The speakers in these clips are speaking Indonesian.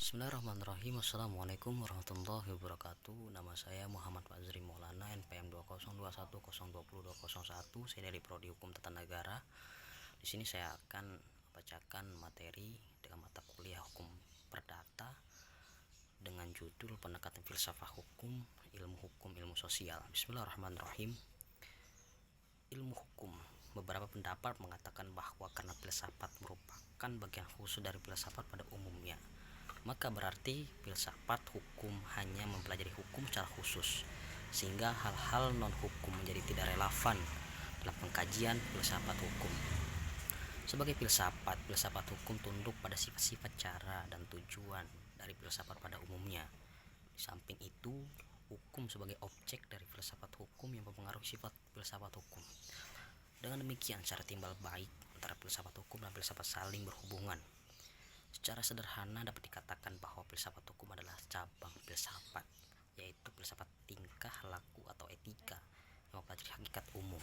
Bismillahirrahmanirrahim. Assalamualaikum warahmatullahi wabarakatuh. Nama saya Muhammad Fazri Maulana, NPM 202120201. Saya dari Prodi Hukum Tata Negara. Di sini saya akan membacakan materi dengan mata kuliah Hukum Perdata dengan judul Pendekatan Filsafat Hukum, Ilmu Sosial. Bismillahirrahmanirrahim. Ilmu hukum. Beberapa pendapat mengatakan bahwa karena filsafat merupakan bagian khusus dari filsafat pada umumnya, maka berarti filsafat hukum hanya mempelajari hukum secara khusus, sehingga hal-hal non-hukum menjadi tidak relevan dalam pengkajian filsafat hukum. Sebagai filsafat hukum tunduk pada sifat-sifat cara dan tujuan dari filsafat pada umumnya. Di samping itu, hukum sebagai objek dari filsafat hukum yang mempengaruhi sifat filsafat hukum. Dengan demikian, secara timbal balik antara filsafat hukum dan filsafat saling berhubungan. Secara sederhana dapat dikatakan bahwa filsafat hukum adalah cabang filsafat, yaitu filsafat tingkah laku atau etika yang mempelajari hakikat umum.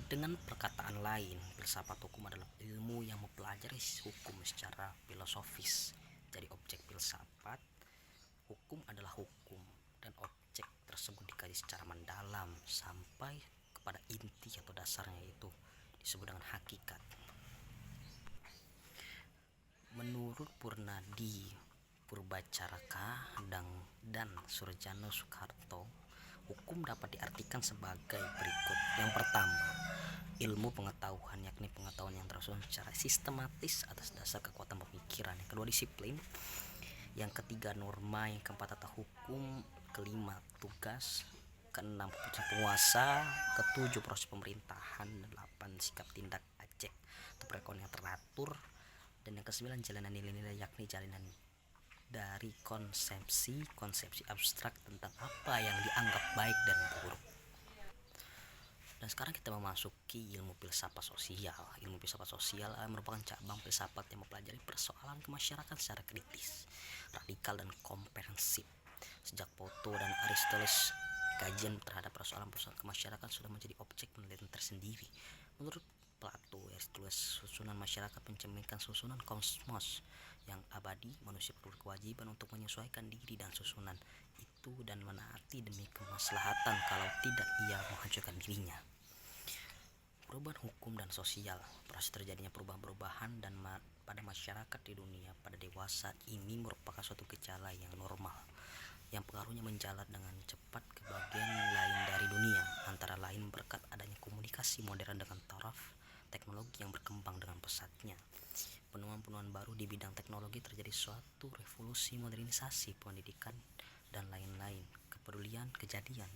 Dengan perkataan lain, filsafat hukum adalah ilmu yang mempelajari hukum secara filosofis. Jadi objek filsafat hukum adalah hukum, dan objek tersebut dikaji secara mendalam sampai kepada inti atau dasarnya, yaitu disebut dengan hakikat. Menurut Purnadi Purbacaraka dan Surjano Soekarto, hukum dapat diartikan sebagai berikut. Yang pertama, ilmu pengetahuan, yakni pengetahuan yang tersusun secara sistematis atas dasar kekuatan pemikiran. Yang kedua, disiplin. Yang ketiga, norma. Yang keempat, tata hukum. Kelima, tugas. Keenam, keputusan penguasa. Ketujuh, proses pemerintahan. Delapan, sikap tindak ajek atau perekonomian yang teratur. Dan yang kesembilan, jalanan nilai-nilai, yakni jalanan dari konsepsi abstrak tentang apa yang dianggap baik dan buruk. Dan sekarang kita memasuki ilmu filsafat sosial. Ilmu filsafat sosial merupakan cabang filsafat yang mempelajari persoalan kemasyarakatan secara kritis, radikal, dan komprehensif. Sejak Plato dan Aristoteles, kajian terhadap persoalan-persoalan kemasyarakatan sudah menjadi objek penelitian tersendiri. Menurut Plato, Aristoteles, susunan masyarakat mencerminkan susunan kosmos yang abadi. Manusia perlu kewajiban untuk menyesuaikan diri dan susunan itu dan menaati demi kemaslahatan, kalau tidak ia menghancurkan dirinya. Perubahan hukum dan sosial. Proses terjadinya perubahan-perubahan dan pada masyarakat di dunia pada dewasa ini merupakan suatu gejala yang normal, yang pengaruhnya menjalar dengan cepat ke bagian lain dari dunia, antara lain berkat adanya komunikasi modern dengan taraf teknologi yang berkembang dengan pesatnya. Penemuan-penemuan baru di bidang teknologi terjadi suatu revolusi modernisasi pendidikan dan lain-lain. Kepedulian kejadian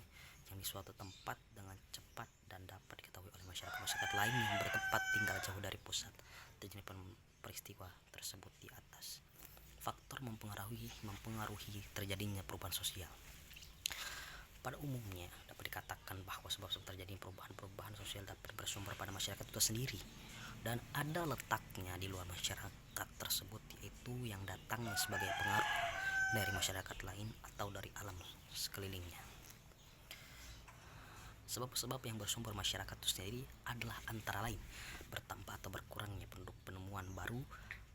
yang di suatu tempat dengan cepat dan dapat diketahui oleh masyarakat lain yang bertempat tinggal jauh dari pusat terjadi peristiwa tersebut di atas. Faktor mempengaruhi terjadinya perubahan sosial. Pada umumnya dapat dikatakan bahwa sebab-sebab terjadinya perubahan sosial dapat bersumber pada masyarakat itu sendiri dan ada letaknya di luar masyarakat tersebut, yaitu yang datangnya sebagai pengaruh dari masyarakat lain atau dari alam sekelilingnya. Sebab-sebab yang bersumber masyarakat itu sendiri adalah antara lain bertambah atau berkurangnya penduduk, penemuan baru,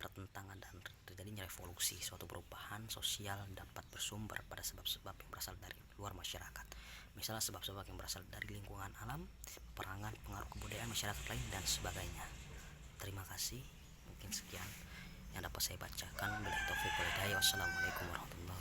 pertentangan, dan terjadinya revolusi. Suatu perubahan sosial dapat bersumber pada sebab-sebab yang berasal dari luar masyarakat, misalnya sebab-sebab yang berasal dari lingkungan alam, peperangan, pengaruh kebudayaan masyarakat lain, dan sebagainya. Terima kasih. Mungkin sekian yang dapat saya bacakan. Wassalamualaikum warahmatullahi wabarakatuh.